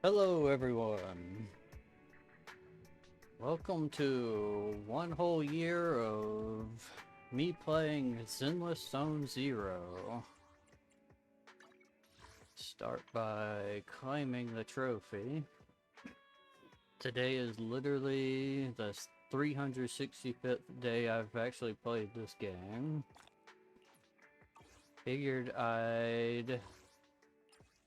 Hello everyone. Welcome to one whole year of me playing Zenless Zone Zero. Start by claiming the trophy. Today is literally the 365th day I've actually played this game. Figured I'd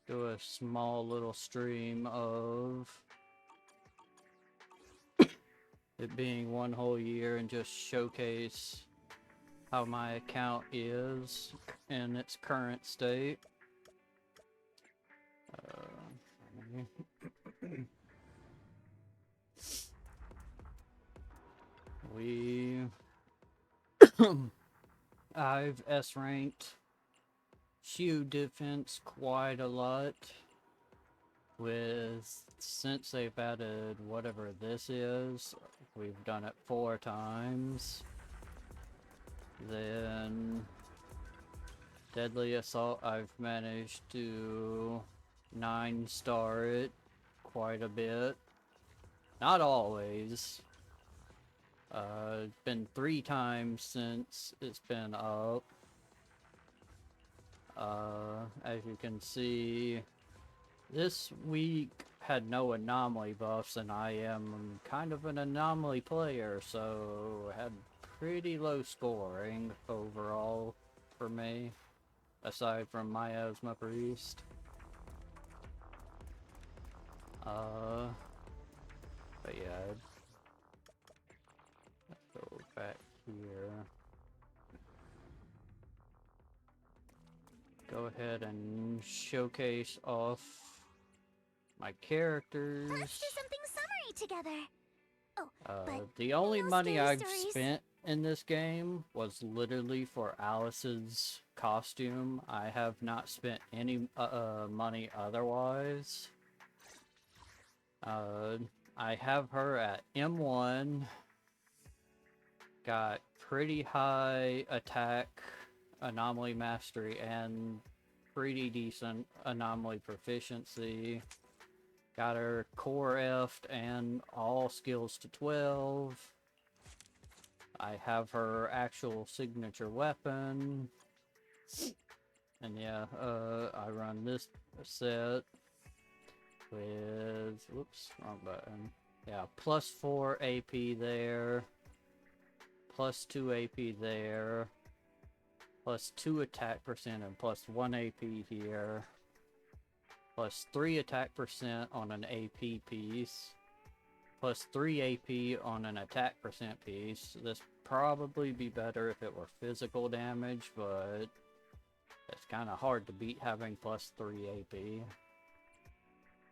do a small little stream of it being one whole year and just showcase how my account is in its current state. We I've S ranked shield defense quite a lot with since they've added whatever this is. We've done it 4 times. Then Deadly Assault, I've managed to 9-star it quite a bit. Not always. It's been 3 times since it's been up. As you can see, this week had no anomaly buffs, and I am kind of an anomaly player, so I had pretty low scoring overall for me, aside from Miasma Priest. But yeah, let's go back here. Go ahead and showcase off my characters. Let's do something summary together. The only money I've stories. spent in this game was literally for Alice's costume. I have not spent any money otherwise. I have her at M1. Got pretty high attack, anomaly mastery, and pretty decent anomaly proficiency. Got her core F'd and all skills to 12. I have her actual signature weapon. And yeah, I run this set with, whoops, wrong button. Yeah, plus 4 AP there. Plus 2 AP there. Plus 2 attack percent and plus 1 AP here. Plus 3 attack percent on an AP piece. Plus 3 AP on an attack percent piece. This probably be better if it were physical damage, but it's kind of hard to beat having plus 3 AP.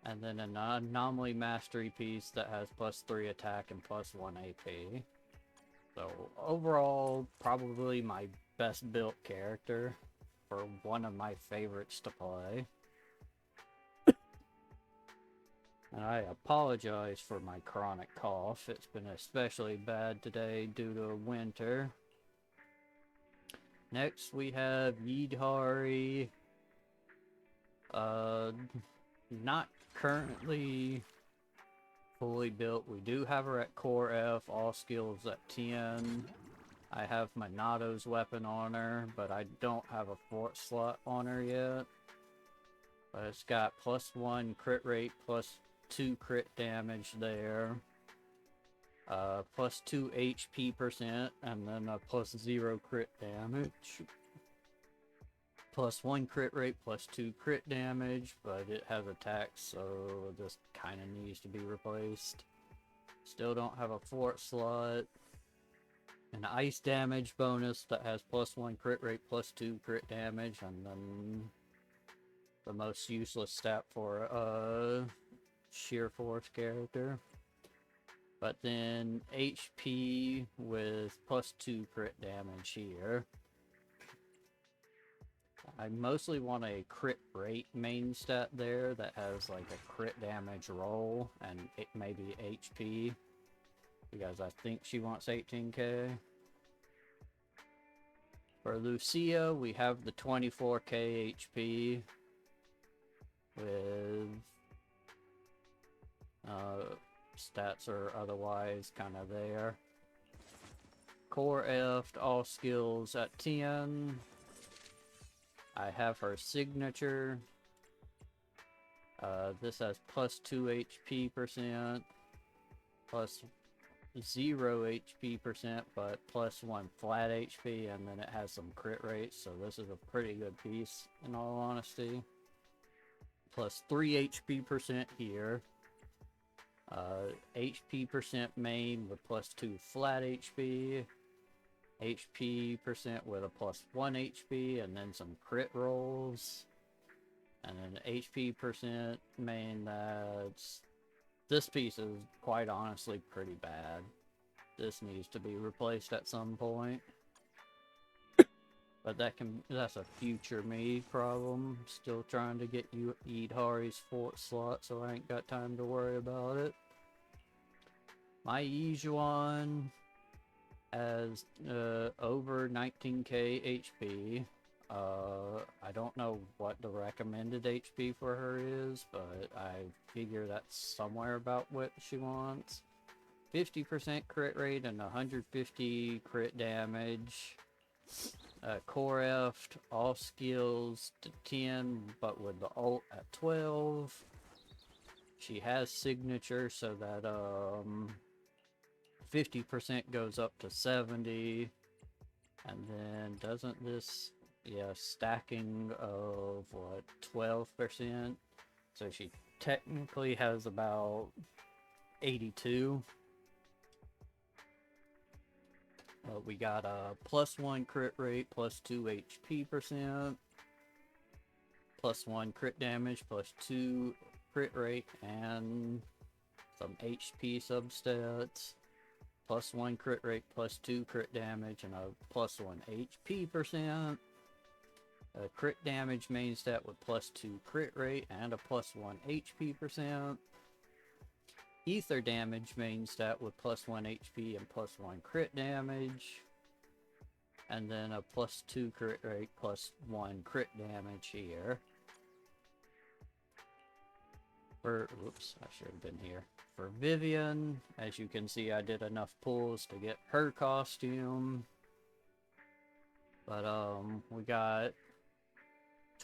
And then an anomaly mastery piece that has plus 3 attack and plus 1 AP. So overall, probably my best built character for one of my favorites to play. And I apologize for my chronic cough. It's been especially bad today due to winter. Next we have Yidhari. Not currently fully built. We do have her at core F, all skills at 10. I have Monato's weapon on her, but I don't have a fort slot on her yet. But it's got plus 1 crit rate, plus 2 crit damage there. Plus 2 HP percent, and then a plus 0 crit damage. Plus 1 crit rate, plus 2 crit damage, but it has attacks, so this kind of needs to be replaced. Still don't have a fort slot. An ice damage bonus that has plus 1 crit rate, plus 2 crit damage, and then the most useless stat for a sheer force character. But then HP with plus 2 crit damage here. I mostly want a crit rate main stat there that has like a crit damage roll and it maybe HP. Because I think she wants 18k. For Lucia, we have the 24k HP with Stats are otherwise kind of there. Core F, all skills at 10. I have her signature. This has plus 2 HP percent, plus 0 HP percent, but plus 1 flat HP, and then it has some crit rates, so this is a pretty good piece, in all honesty. Plus 3 HP percent here. HP percent main with plus 2 flat HP. HP percent with a plus 1 HP, and then some crit rolls. And then HP percent main, that's... This piece is quite honestly pretty bad. This needs to be replaced at some point. But that's a future me problem. Still trying to get you Idhari's 4th slot, so I ain't got time to worry about it. My Yijuan has over 19k HP. I don't know what the recommended HP for her is, but I figure that's somewhere about what she wants. 50% crit rate and 150 crit damage. Core F, all skills to 10, but with the ult at 12. She has signature, so that 50% goes up to 70. And then doesn't this, yeah, stacking of what, 12%? So she technically has about 82. We got a plus 1 crit rate, plus 2 HP percent, plus 1 crit damage, plus 2 crit rate, and some HP substats. Plus 1 crit rate, plus 2 crit damage, and a plus 1 HP percent. A crit damage main stat with plus 2 crit rate and a plus 1 HP percent. Ether damage main stat with plus 1 HP and plus 1 crit damage. And then a plus 2 crit rate, plus 1 crit damage here. Oops, I should have been here. For Vivian, as you can see, I did enough pulls to get her costume. But, we got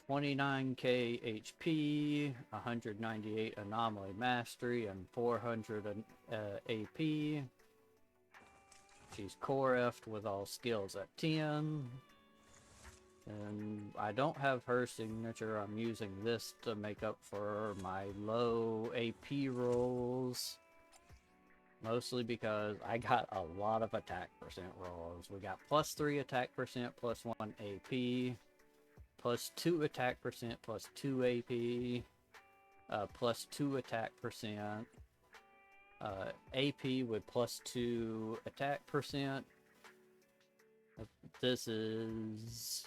29k HP, 198 Anomaly Mastery, and 400 AP. She's Core F'd with all skills at 10. And I don't have her signature. I'm using this to make up for my low AP rolls. Mostly because I got a lot of attack percent rolls. We got plus 3 attack percent, plus 1 AP. Plus 2 attack percent, plus 2 AP. Plus 2 attack percent. AP with plus 2 attack percent. This is...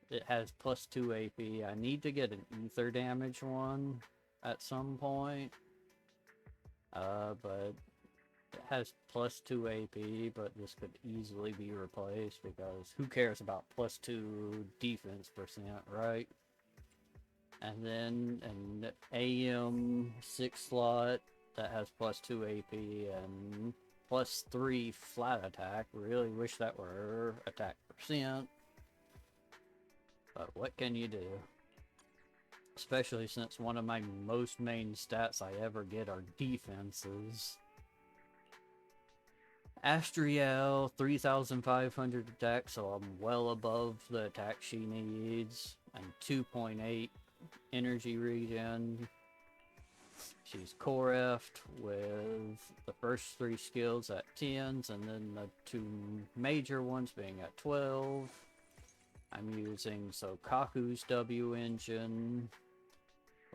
It has plus 2 AP. I need to get an ether damage one at some point. But it has plus 2 AP, but this could easily be replaced because who cares about plus 2 defense percent, right? And then an AM 6 slot that has plus 2 AP and plus 3 flat attack. Really wish that were attack percent. But what can you do? Especially since one of my most main stats I ever get are defenses. Astriel, 3,500 attack, so I'm well above the attack she needs. And 2.8 energy regen. She's Core F'd with the first 3 skills at 10s, and then the 2 major ones being at 12. I'm using Sokaku's W engine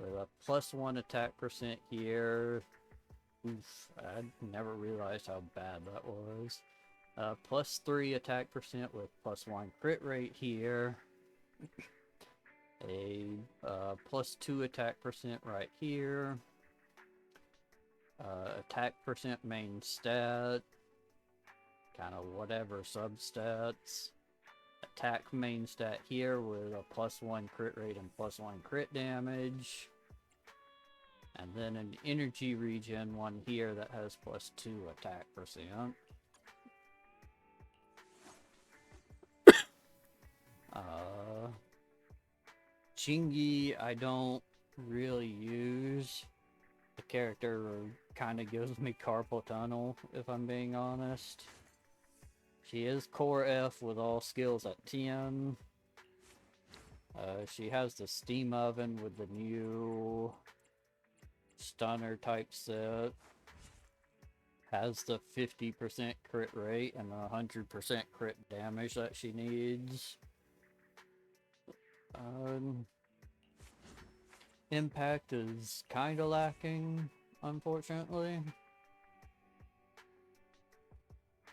with a plus 1 attack percent here. Oof, I never realized how bad that was. Plus 3 attack percent with plus 1 crit rate here. A plus 2 attack percent right here. Attack percent main stat. Kind of whatever substats. Attack main stat here with a plus 1 crit rate and plus 1 crit damage. And then an energy regen one here that has +2 attack percent. Chingy I don't really use. The character kind of gives me carpal tunnel, if I'm being honest. She is core F with all skills at 10. She has the steam oven with the new stunner type set. Has the 50% crit rate and the 100% crit damage that she needs. Impact is kind of lacking, unfortunately.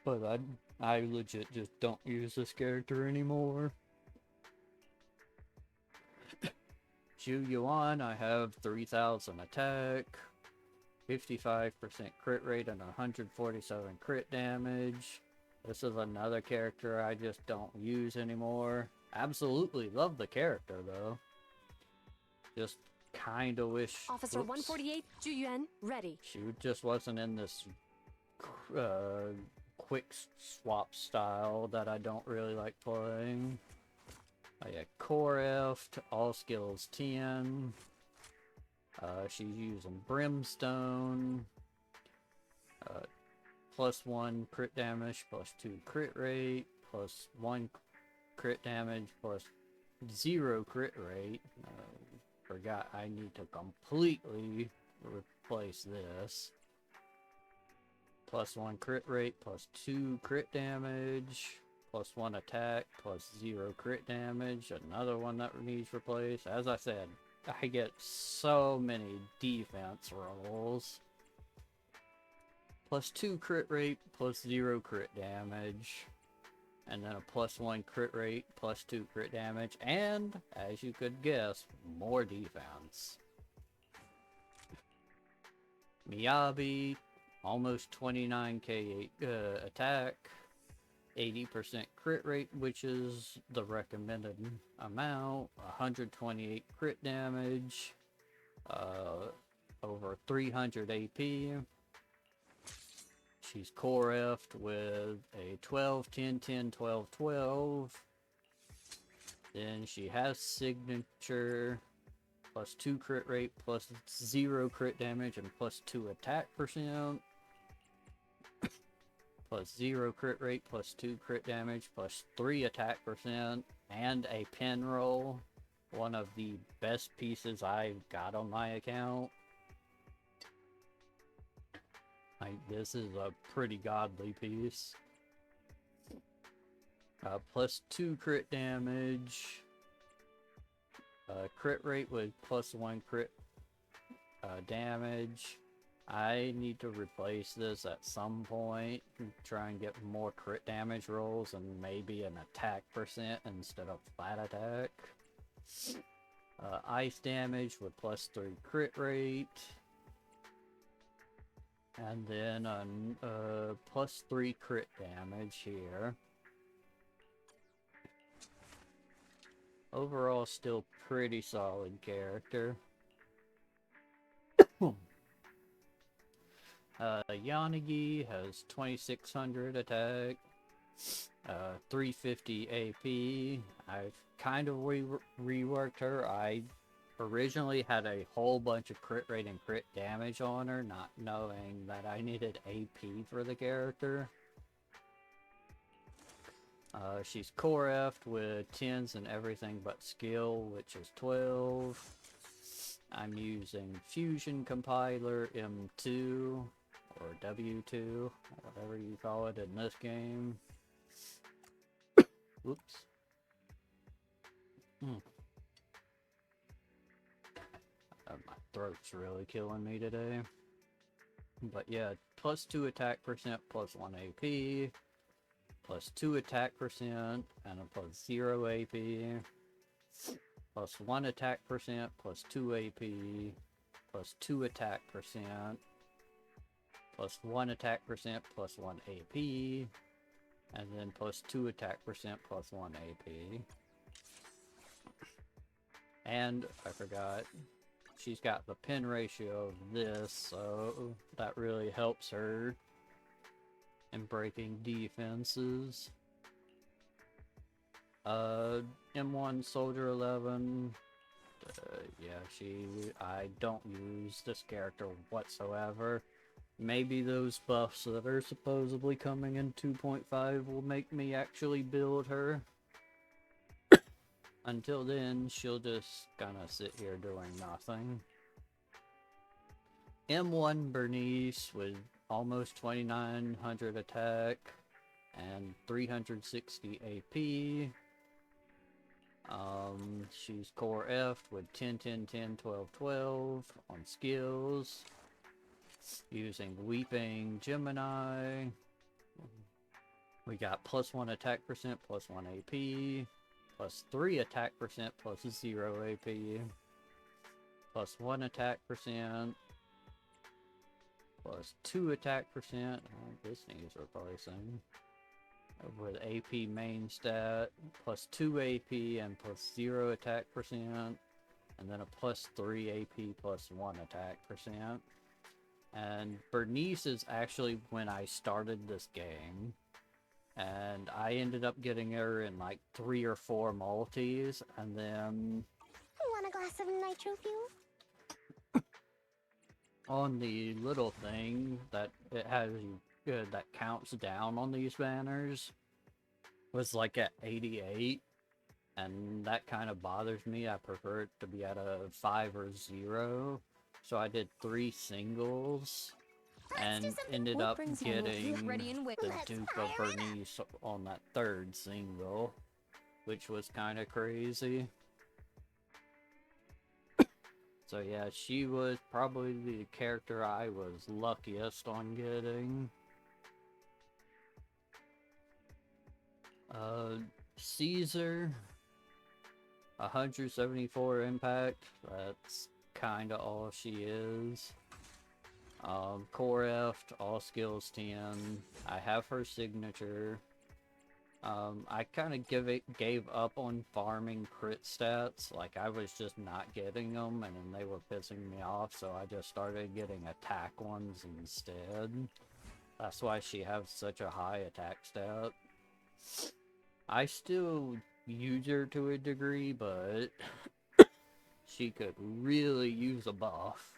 But I legit just don't use this character anymore. Zhu Yuan, I have 3000 attack, 55% crit rate, and 147 crit damage. This is another character I just don't use anymore. Absolutely love the character though. Just kinda wish... Officer 148, Zhu Yuan, ready. She just wasn't in this quick swap style that I don't really like playing. Oh yeah, core F to all skills 10. She's using Brimstone. +1 crit damage, +2 crit rate, +1 crit damage, +0 crit rate. Forgot I need to completely replace this. +1 crit rate, +2 crit damage, +1 attack, +0 crit damage. Another one that needs replaced. As I said, I get so many defense rolls. +2 crit rate, +0 crit damage. And then a +1 crit rate, +2 crit damage, and, as you could guess, more defense. Miyabi, almost 29k attack, 80% crit rate, which is the recommended amount, 128 crit damage, over 300 AP. She's core F'd with a 12, 10, 10, 12, 12. Then she has signature, +2 crit rate, +0 crit damage, and +2 attack percent. +0 crit rate, +2 crit damage, +3 attack percent, and a pin roll. One of the best pieces I've got on my account. This is a pretty godly piece. +2 crit damage. Crit rate with +1 crit damage. I need to replace this at some point. Try and get more crit damage rolls and maybe an attack percent instead of flat attack. Ice damage with +3 crit rate. And then +3 crit damage here. Overall, still pretty solid character. Yanagi has 2600 attack, 350 AP. I've kind of reworked her. I originally had a whole bunch of crit rate and crit damage on her, not knowing that I needed AP for the character. She's core F'd with 10s and everything but skill, which is 12. I'm using Fusion Compiler M2, or W2, whatever you call it in this game. Whoops. My throat's really killing me today. But yeah, +2 attack percent, +1 AP, +2 attack percent, and a +0 AP, +1 attack percent, +2 AP, +2 attack percent, +1 attack percent, +1 AP, and then +2 attack percent, +1 AP. And I forgot, she's got the pin ratio of this, so that really helps her in breaking defenses. M1 Soldier 11. Yeah, I don't use this character whatsoever. Maybe those buffs that are supposedly coming in 2.5 will make me actually build her. Until then, she'll just kind of sit here doing nothing. M1 Bernice with almost 2900 attack and 360 AP. She's core F with 10, 10, 10, 12, 12 on skills. Using Weeping Gemini. We got +1 attack percent, +1 AP. +3 attack percent, +0 AP. +1 attack percent. +2 attack percent. Oh, this needs replacing. With AP main stat, +2 AP and +0 attack percent, and then a +3 AP +1 attack percent. And Bernice is actually when I started this game, and I ended up getting her in like 3 or 4 multis, and then Want a glass of nitro fuel? on the little thing that it has that counts down on these banners was like at 88, and that kind of bothers me. I prefer it to be at a 5 or 0, so I did 3 singles and ended What up brings you more getting food ready and wait? the Let's Duke of fire it up. Bernice on that 3rd single, which was kind of crazy. So yeah, she was probably the character I was luckiest on getting. Caesar, 174 impact, that's kinda all she is. Core F, all skills 10. I have her signature. I kind of gave up on farming crit stats. Like, I was just not getting them, and then they were pissing me off, so I just started getting attack ones instead. That's why she has such a high attack stat. I still use her to a degree, but she could really use a buff.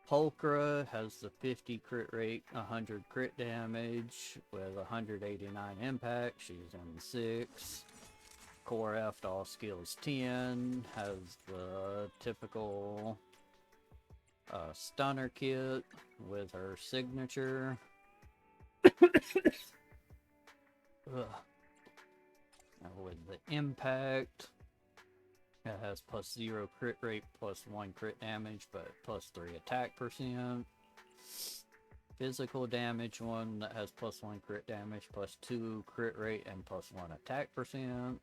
Pulchra has the 50 crit rate, 100 crit damage, with 189 impact. She's in 6. Core F, all skills 10, has the typical stunner kit with her signature. With the impact, it has +0 crit rate, +1 crit damage, but +3 attack percent. Physical damage one that has +1 crit damage, +2 crit rate, and +1 attack percent.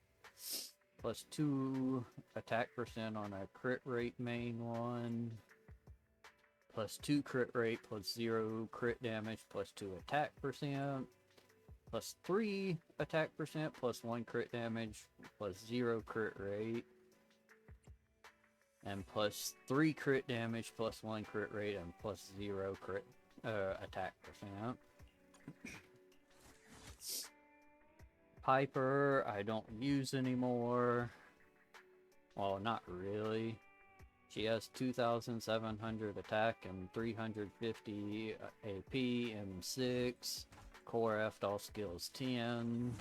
+2 attack percent on a crit rate main one. +2 crit rate, +0 crit damage, +2 attack percent. +3 attack percent, +1 crit damage, +0 crit rate. And +3 crit damage, +1 crit rate, and +0 crit attack percent. Piper, I don't use anymore. Well, not really. She has 2,700 attack and 350 AP, M6. Core F, all skills 10.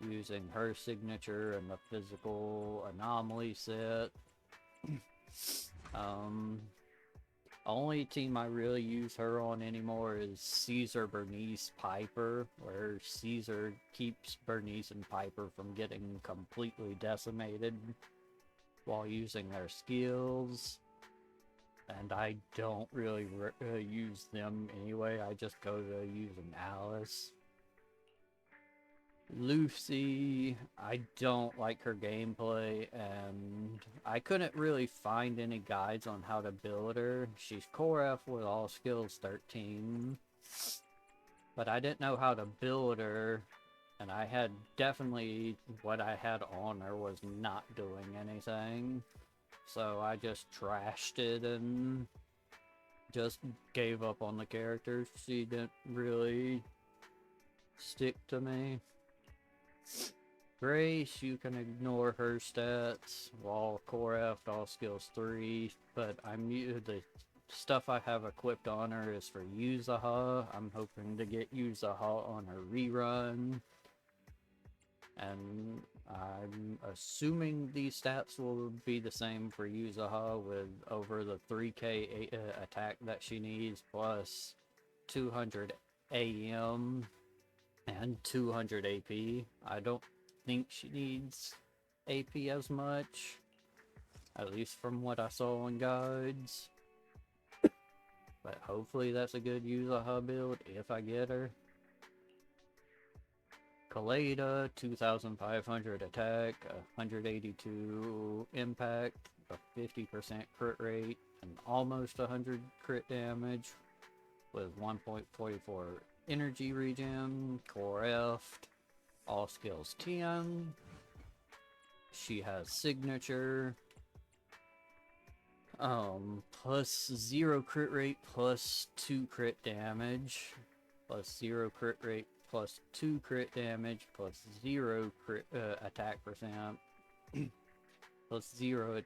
Using her signature and the physical anomaly set. Only team I really use her on anymore is Caesar, Bernice, Piper, where Caesar keeps Bernice and Piper from getting completely decimated while using their skills. And I don't really use them anyway, I just go to using Alice. Lucy, I don't like her gameplay, and I couldn't really find any guides on how to build her. She's core F with all skills 13, but I didn't know how to build her, And I had definitely, what I had on her was not doing anything. So I just trashed it and just gave up on the character. She didn't really stick to me. Grace, you can ignore her stats. Wall, Core F, all skills 3. But the stuff I have equipped on her is for Yuzaha. I'm hoping to get Yuzaha on her rerun. And I'm assuming these stats will be the same for Yuzaha with over the 3k attack that she needs, plus 200 AM and 200 AP. I don't think she needs AP as much, at least from what I saw in guides. But hopefully that's a good Yuzaha build if I get her. Kaleda, 2,500 attack, 182 impact, a 50% crit rate, and almost 100 crit damage with 1.44 energy regen, core F, all skills 10. She has signature, plus 0 crit rate, plus 2 crit damage, plus 0 crit rate, plus 2 crit damage, plus 0 crit attack percent, plus 0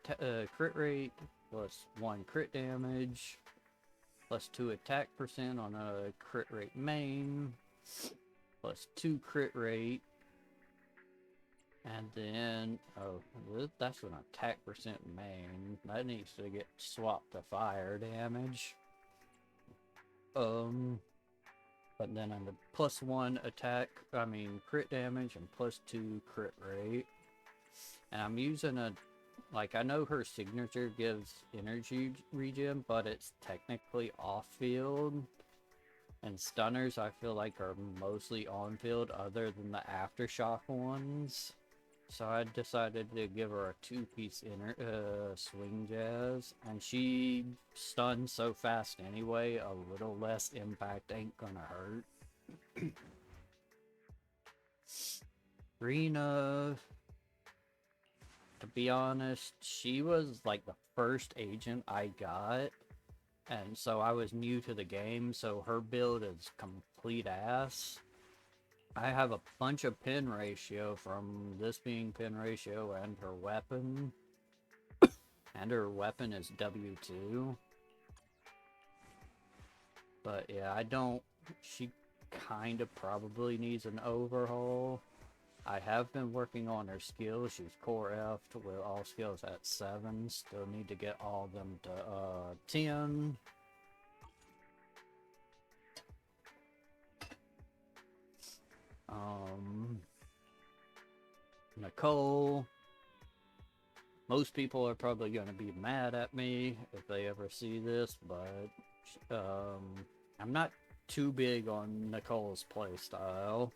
crit rate, plus 1 crit damage, plus 2 attack percent on a crit rate main, plus 2 crit rate, and then, that's an attack percent main. That needs to get swapped to fire damage. But then on the plus 1 crit damage and plus 2 crit rate. And I'm using I know her signature gives energy regen, but it's technically off field. And stunners I feel like are mostly on field other than the aftershock ones. So I decided to give her a 2-piece swing jazz, and she stuns so fast anyway, a little less impact ain't gonna hurt. Rena, to be honest, she was like the first agent I got, and so I was new to the game, so her build is complete ass. I have a bunch of pin ratio from this being pin ratio and her weapon. And her weapon is W2. But yeah, she kind of probably needs an overhaul. I have been working on her skills. She's core F with all skills at 7. Still need to get all of them to 10. Nicole. Most people are probably going to be mad at me if they ever see this, but I'm not too big on Nicole's playstyle.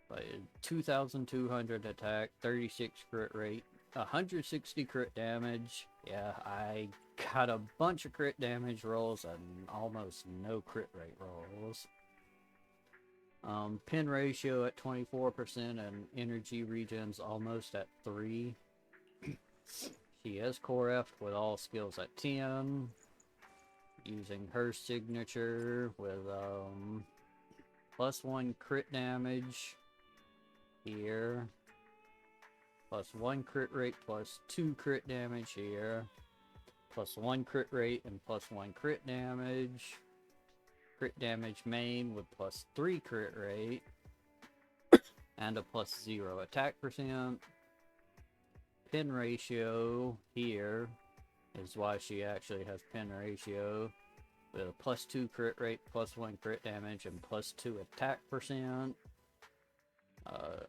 But 2,200 attack, 36 crit rate, 160 crit damage. Yeah, I got a bunch of crit damage rolls and almost no crit rate rolls. Pin ratio at 24% and energy regens almost at 3. She has core F with all skills at 10. Using her signature with plus 1 crit damage here. Plus 1 crit rate, plus 2 crit damage here. Plus 1 crit rate and plus 1 crit damage. Crit damage main with plus 3 crit rate. And a plus 0 attack percent. Pin ratio here is why she actually has pin ratio. With a plus 2 crit rate, plus 1 crit damage, and plus 2 attack percent.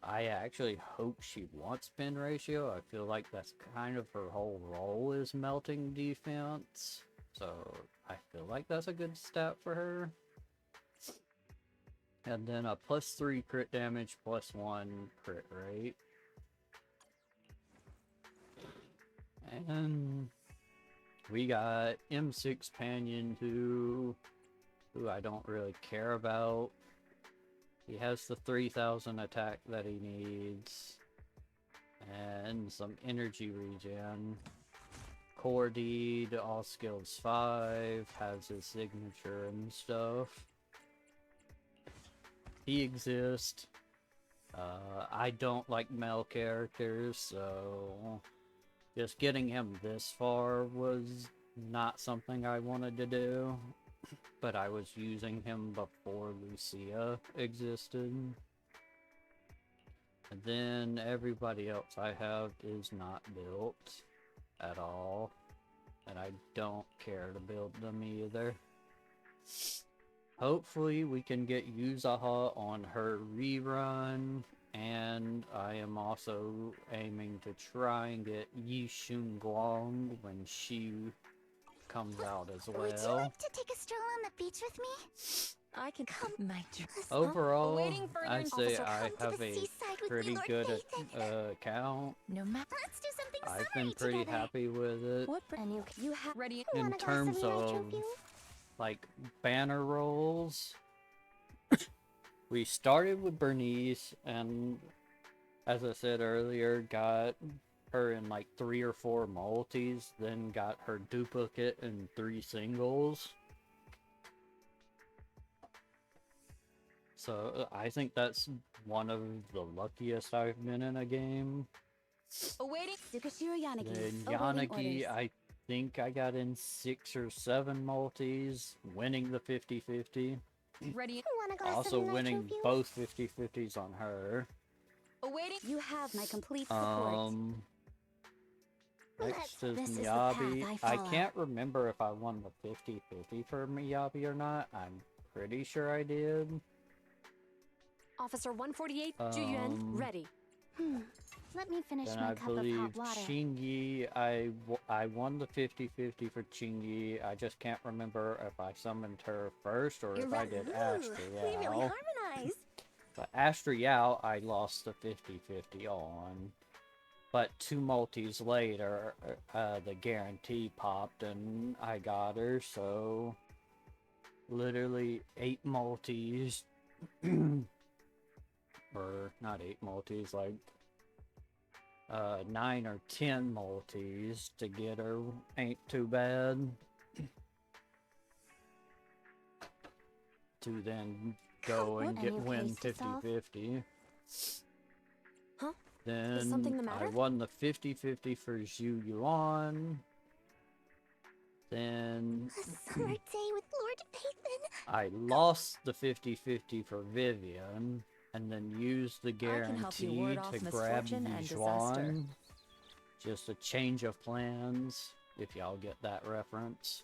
I actually hope she wants pin ratio. I feel like that's kind of her whole role is melting defense. So I feel like that's a good stat for her. And then a plus 3 crit damage, plus 1 crit rate. And we got M6 Panion who I don't really care about. He has the 3,000 attack that he needs. And some energy regen. Core Deed, all skills 5, has his signature and stuff. He exists. I don't like male characters, so just getting him this far was not something I wanted to do. But I was using him before Lucia existed. And then everybody else I have is not built at all. And I don't care to build them either. Hopefully we can get Yuzaha on her rerun. And I am also aiming to try and get Yishun Guang when she comes out as well. Would you like to take a stroll on the beach with me? I can come my Overall, Awaiting further I'd say officer, I come to have the a seaside with me, pretty Lord good Nathan. account. No matter Let's do something I've summery been pretty together. happy with it. what And you have ready. In want a glass terms of of nitro fuel? like banner rolls, we started with Bernice, and as I said earlier, got her in like 3 or 4 multis, then got her duplicate in 3 singles. So I think that's one of the luckiest I've been in a game. Awaiting. Tsukashiro Yanagi. Then Awaiting Yanagi, orders. I think I got in 6 or 7 multis, winning the 50-50. Ready. Want a glass Also of nitro winning fuel? both 50-50s on her. Awaiting. You have my complete support. Next is This is the path Miyabi. I I follow. can't remember if I won the 50-50 for Miyabi or not. I'm pretty sure I did. Officer 148, Juyuan, ready. Let me finish Then my I cup of believe hot water. Chingy, I won the 50-50 for Chingy. I just can't remember if I summoned her first or if I did Astra We really Yao. harmonize. But Astra Yao, I lost the 50-50 on. But 2 multis later, the guarantee popped and I got her, so literally 8 multis. Or not 8 multis, like 9 or 10 multis to get her ain't too bad. To then go and Any win case to solve? 50-50. Huh? Then something the I matter? won the 50-50 for Zhu Yuan. Then A summer day with Lord Nathan. I lost the 50-50 for Vivian, and then used the can help you guarantee ward off to grab misfortune and Yijuan. Just a change of plans, if y'all get that reference.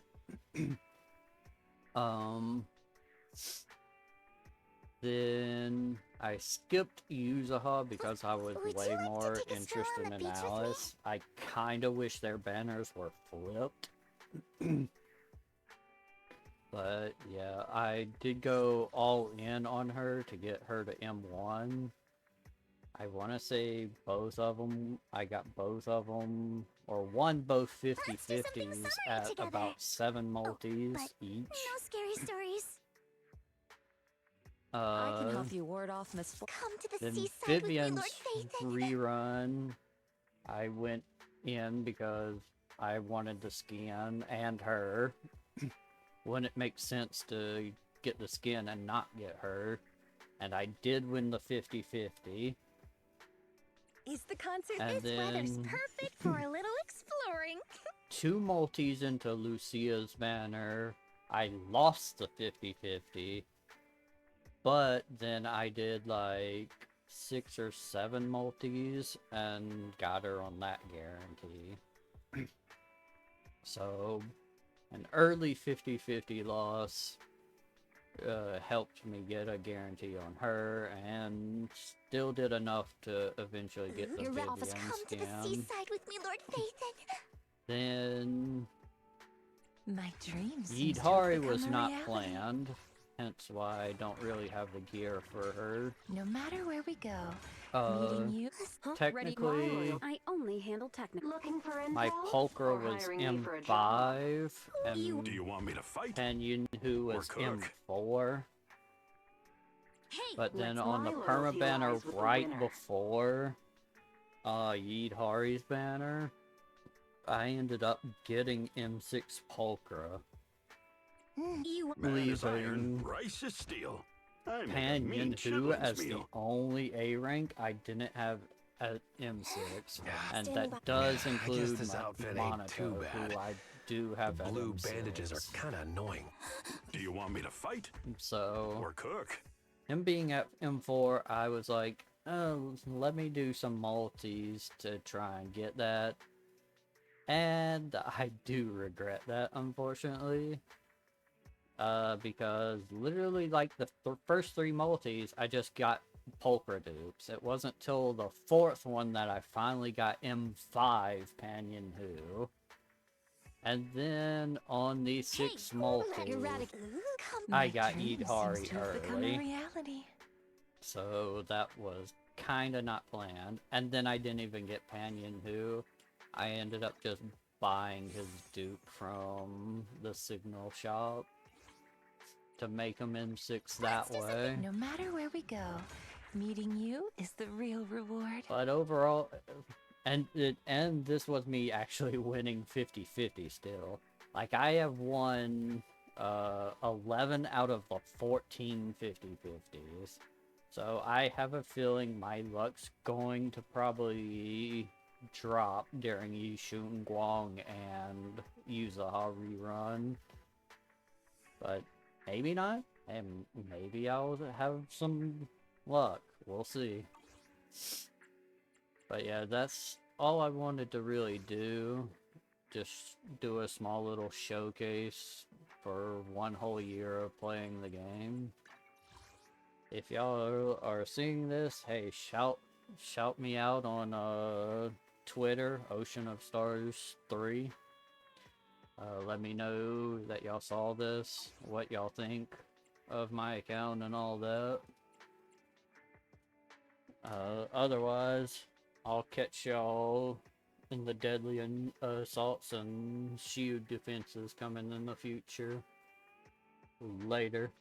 Then I skipped Yuzaha because I was Would you way like to more take a stroll interested on the in beach with me? Alice. I kinda wish their banners were flipped. But yeah, I did go all in on her to get her to M1. I want to say both of them, I got both of them, or won both do something 50-50s summery at together. about 7 multis but each. No scary stories. I can help you ward off misfortune. Come to the Then seaside with me, Vivian's Lord Nathan. rerun, I went in because I wanted the skin and her. Wouldn't it make sense to get the skin and not get her? And I did win the 50-50. Is the concert? And This weather's then- perfect for a little exploring. 2 multis into Lucia's banner. I lost the 50-50. But then I did like 6 or 7 multis and got her on that guarantee. So an early 50-50 loss helped me get a guarantee on her, and still did enough to eventually get the Your Vivian office, come to the skin. seaside with me, Lord Nathan. Then My dreams. seems to have Yidhari was become a not reality. planned, hence why I don't really have the gear for her. No matter where we go, Uh, meeting you. technically, I only handle technical. Looking for info? my Pulchra Or was hiring me for a job? M5, and Do you want me to fight? Penyon, who Or was cook? M4. But then Let's on the my perma loyalty banner lies with the right winner. before Yidhari's banner, I ended up getting M6 Pulchra, You Man is iron, leaving rice is steel. I make a Pan mean Yin-Hu chitlins as the meal. only A rank I didn't have at M6, and Standing by- that does I guess include this outfit ain't too Monaco, bad. who I do The have at blue M6. bandages are kind of annoying. Do you want me to fight So or cook? him being at M4, I was like, oh, let me do some multis to try and get that. And I do regret that, unfortunately. Because literally, like, the first 3 multis, I just got Pulchra dupes. It wasn't till the 4th one that I finally got M5 Pan Yin-Hu. And then on the 6th multi, I got Yidhari early. Reality. So that was kinda not planned. And then I didn't even get Pan Yin-Hu. I ended up just buying his dupe from the signal shop to make him M6 that way. No matter where we go, meeting you is the real reward. But overall, and this was me actually winning 50-50 still. Like, I have won 11 out of the 14 50-50s. So I have a feeling my luck's going to probably drop during Yishun Guang and Yuzaha rerun. But maybe not, and maybe I'll have some luck. We'll see. But yeah, that's all I wanted to really do. Just do a small little showcase for 1 whole year of playing the game. If y'all are seeing this, hey, shout me out on Twitter, Ocean of Stars 3. Let me know that y'all saw this, what y'all think of my account and all that. Otherwise, I'll catch y'all in the deadly assaults and shield defenses coming in the future. Later.